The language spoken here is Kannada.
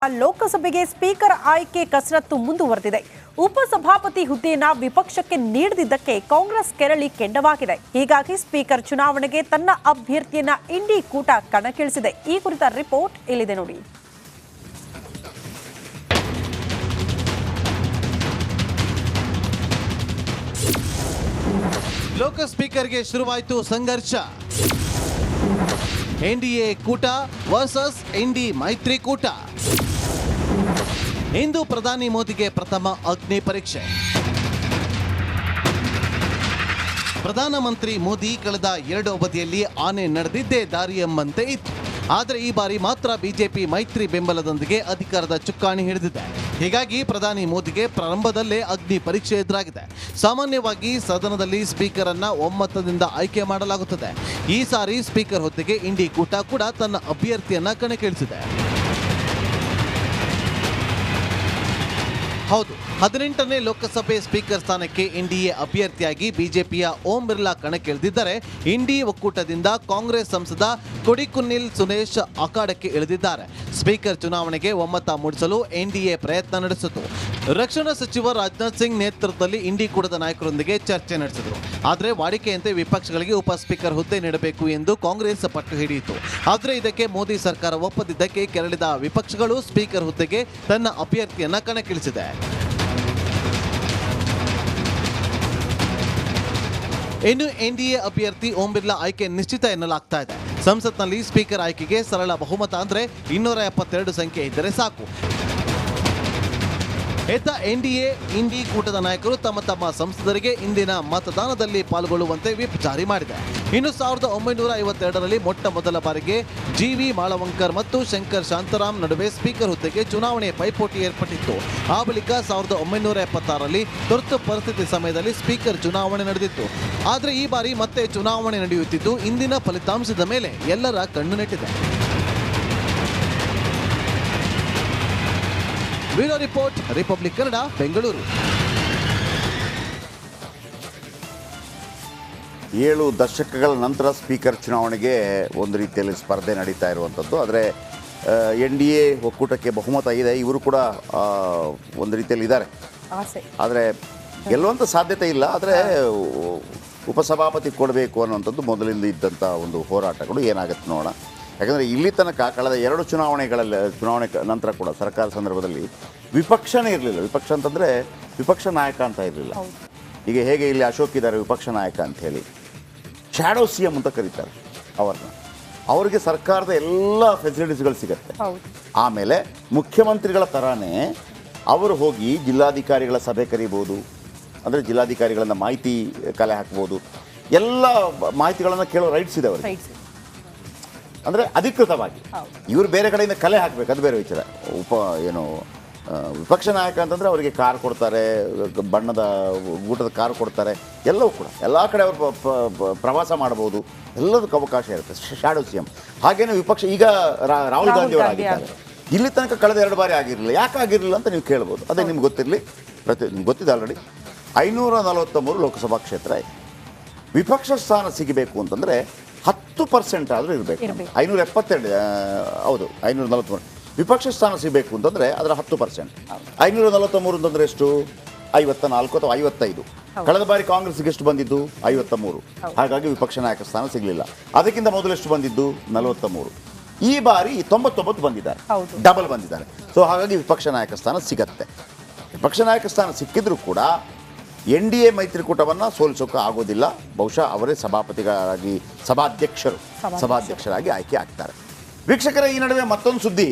ಲೋಕಸಭೆಗೆ ಸ್ಪೀಕರ್ ಆಯ್ಕೆ ಕಸರತ್ತು ಮುಂದುವರೆದಿದೆ. ಉಪಸಭಾಪತಿ ಹುದ್ದೆಯನ್ನ ವಿಪಕ್ಷಕ್ಕೆ ನೀಡದಿದ್ದಕ್ಕೆ ಕಾಂಗ್ರೆಸ್ ಕೆರಳಿ ಕೆಂಡವಾಗಿದೆ. ಹೀಗಾಗಿ ಸ್ಪೀಕರ್ ಚುನಾವಣೆಗೆ ತನ್ನ ಅಭ್ಯರ್ಥಿಯನ್ನ ಇಂಡಿ ಕೂಟ ಕಣಕ್ಕಿಳಿಸಿದೆ. ಈ ಕುರಿತ ರಿಪೋರ್ಟ್ ಇಲ್ಲಿದೆ ನೋಡಿ. ಲೋಕ ಸ್ಪೀಕರ್ಗೆ ಶುರುವಾಯಿತು ಸಂಘರ್ಷ. ಎನ್ಡಿಎ ಕೂಟ ವರ್ಸಸ್ ಇಂಡಿ ಮೈತ್ರಿಕೂಟ. ಇಂದು ಪ್ರಧಾನಿ ಮೋದಿಗೆ ಪ್ರಥಮ ಅಗ್ನಿ ಪರೀಕ್ಷೆ. ಪ್ರಧಾನಮಂತ್ರಿ ಮೋದಿ ಕಳೆದ 2 ಅವಧಿಯಲ್ಲಿ ಆನೆ ನಡೆದಿದ್ದೇ ದಾರಿ ಎಂಬಂತೆ ಇತ್ತು. ಆದರೆ ಈ ಬಾರಿ ಮಾತ್ರ ಬಿಜೆಪಿ ಮೈತ್ರಿ ಬೆಂಬಲದೊಂದಿಗೆ ಅಧಿಕಾರದ ಚುಕ್ಕಾಣಿ ಹಿಡಿದಿದೆ. ಹೀಗಾಗಿ ಪ್ರಧಾನಿ ಮೋದಿಗೆ ಪ್ರಾರಂಭದಲ್ಲೇ ಅಗ್ನಿ ಪರೀಕ್ಷೆ ಎದುರಾಗಿದೆ. ಸಾಮಾನ್ಯವಾಗಿ ಸದನದಲ್ಲಿ ಸ್ಪೀಕರ್ ಅನ್ನ ಒಮ್ಮತದಿಂದ ಆಯ್ಕೆ ಮಾಡಲಾಗುತ್ತದೆ. ಈ ಸಾರಿ ಸ್ಪೀಕರ್ ಹುದ್ದೆಗೆ ಇಂಡಿ ಕೂಟ ಕೂಡ ತನ್ನ ಅಭ್ಯರ್ಥಿಯನ್ನ ಕಣಕ್ಕಿಳಿಸಿದೆ. ಹೌದು, 18ನೇ ಲೋಕಸಭೆ ಸ್ಪೀಕರ್ ಸ್ಥಾನಕ್ಕೆ ಎನ್ಡಿಎ ಅಭ್ಯರ್ಥಿಯಾಗಿ ಬಿಜೆಪಿಯ ಓಂ ಬಿರ್ಲಾ ಕಣಕ್ಕಿಳಿದಿದ್ದರೆ ಇಂಡಿ ಒಕ್ಕೂಟದಿಂದ ಕಾಂಗ್ರೆಸ್ ಸಂಸದ ಕೊಡಿಕುನ್ನಿಲ್ ಸುರೇಶ್ ಅಖಾಡಕ್ಕೆ ಇಳಿದಿದ್ದಾರೆ. ಸ್ಪೀಕರ್ ಚುನಾವಣೆಗೆ ಒಮ್ಮತ ಮೂಡಿಸಲು ಎನ್ಡಿಎ ಪ್ರಯತ್ನ ನಡೆಸಿತು. ರಕ್ಷಣಾ ಸಚಿವ ರಾಜನಾಥ್ ಸಿಂಗ್ ನೇತೃತ್ವದಲ್ಲಿ ಇಂಡಿ ಕೂಟದ ನಾಯಕರೊಂದಿಗೆ ಚರ್ಚೆ ನಡೆಸಿದರು. ಆದರೆ ವಾಡಿಕೆಯಂತೆ ವಿಪಕ್ಷಗಳಿಗೆ ಉಪ ಸ್ಪೀಕರ್ ಹುದ್ದೆ ನೀಡಬೇಕು ಎಂದು ಕಾಂಗ್ರೆಸ್ ಪಟ್ಟು ಹಿಡಿಯಿತು. ಆದರೆ ಇದಕ್ಕೆ ಮೋದಿ ಸರ್ಕಾರ ಒಪ್ಪದಿದ್ದಕ್ಕೆ ಕೆರಳಿದ ವಿಪಕ್ಷಗಳು ಸ್ಪೀಕರ್ ಹುದ್ದೆಗೆ ತನ್ನ ಅಭ್ಯರ್ಥಿಯನ್ನ ಕಣಕ್ಕಿಳಿಸಿದೆ. ಇನ್ನು ಎನ್ಡಿಎ ಅಭ್ಯರ್ಥಿ ಓಂ ಬಿರ್ಲಾ ಆಯ್ಕೆ ನಿಶ್ಚಿತ ಎನ್ನಲಾಗ್ತಾ ಇದೆ. ಸಂಸತ್ನಲ್ಲಿ ಸ್ಪೀಕರ್ ಆಯ್ಕೆಗೆ ಸರಳ ಬಹುಮತ ಅಂದ್ರೆ 272 ಸಂಖ್ಯೆ ಇದ್ದರೆ ಸಾಕು. ಇತ್ತ ಎನ್ಡಿಎ ಇಂಡಿ ಕೂಟದ ನಾಯಕರು ತಮ್ಮ ತಮ್ಮ ಸಂಸದರಿಗೆ ಇಂದಿನ ಮತದಾನದಲ್ಲಿ ಪಾಲ್ಗೊಳ್ಳುವಂತೆ ವಿಪ್ ಜಾರಿ ಮಾಡಿದೆ. ಇನ್ನು 1952ರಲ್ಲಿ ಮೊಟ್ಟ ಮೊದಲ ಬಾರಿಗೆ ಜಿವಿ ಮಾಳವಂಕರ್ ಮತ್ತು ಶಂಕರ್ ಶಾಂತರಾಮ್ ನಡುವೆ ಸ್ಪೀಕರ್ ಹುದ್ದೆಗೆ ಚುನಾವಣೆ ಪೈಪೋಟಿ ಏರ್ಪಟ್ಟಿತ್ತು. ಆ ಬಳಿಕ 1976ರಲ್ಲಿ ತುರ್ತು ಪರಿಸ್ಥಿತಿ ಸಮಯದಲ್ಲಿ ಸ್ಪೀಕರ್ ಚುನಾವಣೆ ನಡೆದಿತ್ತು. ಆದರೆ ಈ ಬಾರಿ ಮತ್ತೆ ಚುನಾವಣೆ ನಡೆಯುತ್ತಿದ್ದು ಇಂದಿನ ಫಲಿತಾಂಶದ ಮೇಲೆ ಎಲ್ಲರ ಕಣ್ಣು ನೆಟ್ಟಿದೆ. Bureau report, Republic Kannada, Bengaluru. 7 ದಶಕಗಳ ನಂತರ ಸ್ಪೀಕರ್ ಚುನಾವಣೆಗೆ ಒಂದು ರೀತಿಯಲ್ಲಿ ಸ್ಪರ್ಧೆ ನಡೀತಾ ಇರುವಂಥದ್ದು. ಆದರೆ ಎನ್ಡಿಎ ಒಕ್ಕೂಟಕ್ಕೆ ಬಹುಮತ ಇದೆ. ಇವರು ಕೂಡ ಒಂದು ರೀತಿಯಲ್ಲಿ ಇದ್ದಾರೆ. ಆದರೆ ಗೆಲ್ಲುವಂಥ ಸಾಧ್ಯತೆ ಇಲ್ಲ. ಆದರೆ ಉಪಸಭಾಪತಿ ಕೊಡಬೇಕು ಅನ್ನುವಂಥದ್ದು ಮೊದಲಿಂದ ಇದ್ದಂಥ ಒಂದು ಹೋರಾಟಗಳು ಏನಾಗುತ್ತೆ ನೋಡೋಣ. ಯಾಕಂದರೆ ಇಲ್ಲಿ ತನಕ ಕಳೆದ 2 ಚುನಾವಣೆ ನಂತರ ಕೂಡ ಸರ್ಕಾರ ಸಂದರ್ಭದಲ್ಲಿ ವಿಪಕ್ಷನೇ ಇರಲಿಲ್ಲ. ವಿಪಕ್ಷ ಅಂತಂದರೆ ವಿಪಕ್ಷ ನಾಯಕ ಅಂತ ಇರಲಿಲ್ಲ. ಈಗ ಹೇಗೆ ಇಲ್ಲಿ ಅಶೋಕ್ ಇದ್ದಾರೆ ವಿಪಕ್ಷ ನಾಯಕ ಅಂಥೇಳಿ, ಶ್ಯಾಡೋ ಸಿ ಎಂ ಅಂತ ಕರೀತಾರೆ ಅವರಿಗೆ ಸರ್ಕಾರದ ಎಲ್ಲ ಫೆಸಿಲಿಟೀಸ್ಗಳು ಸಿಗುತ್ತೆ. ಆಮೇಲೆ ಮುಖ್ಯಮಂತ್ರಿಗಳ ಥರನೇ ಅವರು ಹೋಗಿ ಜಿಲ್ಲಾಧಿಕಾರಿಗಳ ಸಭೆ ಕರೀಬೋದು. ಅಂದರೆ ಜಿಲ್ಲಾಧಿಕಾರಿಗಳಿಂದ ಮಾಹಿತಿ ಕಲೆ ಹಾಕ್ಬೋದು. ಎಲ್ಲ ಮಾಹಿತಿಗಳನ್ನು ಕೇಳೋ ರೈಟ್ಸ್ ಇದೆ ಅವರಿಗೆ. ಅಂದರೆ ಅಧಿಕೃತವಾಗಿ ಇವರು ಬೇರೆ ಕಡೆಯಿಂದ ಕಲೆ ಹಾಕಬೇಕು, ಅದು ಬೇರೆ ವಿಚಾರ. ವಿಪಕ್ಷ ನಾಯಕ ಅಂತಂದರೆ ಅವರಿಗೆ ಕಾರ್ ಕೊಡ್ತಾರೆ, ಬಣ್ಣದ ಊಟದ ಕಾರು ಕೊಡ್ತಾರೆ, ಎಲ್ಲವೂ ಕೂಡ ಎಲ್ಲ ಕಡೆ ಅವರು ಪ್ರವಾಸ ಮಾಡ್ಬೋದು, ಎಲ್ಲದಕ್ಕೂ ಅವಕಾಶ ಇರುತ್ತೆ. Shadow C M. ಹಾಗೇನೇ ವಿಪಕ್ಷ ಈಗ ರಾಹುಲ್ ಗಾಂಧಿ ಅವರಾಗಿದ್ದಾರೆ. ಇಲ್ಲಿ ತನಕ ಕಳೆದ 2 ಬಾರಿ ಆಗಿರಲಿಲ್ಲ. ಯಾಕೆ ಆಗಿರಲಿಲ್ಲ ಅಂತ ನೀವು ಕೇಳ್ಬೋದು. ಅದೇ ನಿಮ್ಗೆ ಗೊತ್ತಿರಲಿ. ನಿಮ್ಗೆ ಗೊತ್ತಿದೆ ಆಲ್ರೆಡಿ 543 ಲೋಕಸಭಾ ಕ್ಷೇತ್ರ ಇದೆ. ವಿಪಕ್ಷ ಸ್ಥಾನ ಸಿಗಬೇಕು ಅಂತಂದರೆ 10% ಆದರೂ ಇರಬೇಕು. 572 ಹೌದು 543 ವಿಪಕ್ಷ ಸ್ಥಾನ ಸಿಗಬೇಕು ಅಂತಂದರೆ ಅದರ 10%. 543 ಅಂತಂದರೆ ಎಷ್ಟು? 54 ಅಥವಾ 55. ಕಳೆದ ಬಾರಿ ಕಾಂಗ್ರೆಸ್ಗೆ ಎಷ್ಟು ಬಂದಿದ್ದು? 53. ಹಾಗಾಗಿ ವಿಪಕ್ಷ ನಾಯಕ ಸ್ಥಾನ ಸಿಗಲಿಲ್ಲ. ಅದಕ್ಕಿಂತ ಮೊದಲು ಎಷ್ಟು ಬಂದಿದ್ದು? 43. ಈ ಬಾರಿ 99 ಬಂದಿದ್ದಾರೆ, ಡಬಲ್ ಬಂದಿದ್ದಾರೆ. ಸೊ ಹಾಗಾಗಿ ವಿಪಕ್ಷ ನಾಯಕ ಸ್ಥಾನ ಸಿಗತ್ತೆ. ವಿಪಕ್ಷ ನಾಯಕ ಸ್ಥಾನ ಸಿಕ್ಕಿದ್ರೂ ಕೂಡ ಎನ್ಡಿಎ ಮೈತ್ರಿಕೂಟವನ್ನು ಸೋಲಿಸೋಕೆ ಆಗೋದಿಲ್ಲ. ಬಹುಶಃ ಅವರೇ ಸಭಾಧ್ಯಕ್ಷರಾಗಿ ಆಯ್ಕೆ ಆಗ್ತಾರೆ. ವೀಕ್ಷಕರ, ಈ ನಡುವೆ ಮತ್ತೊಂದು ಸುದ್ದಿ.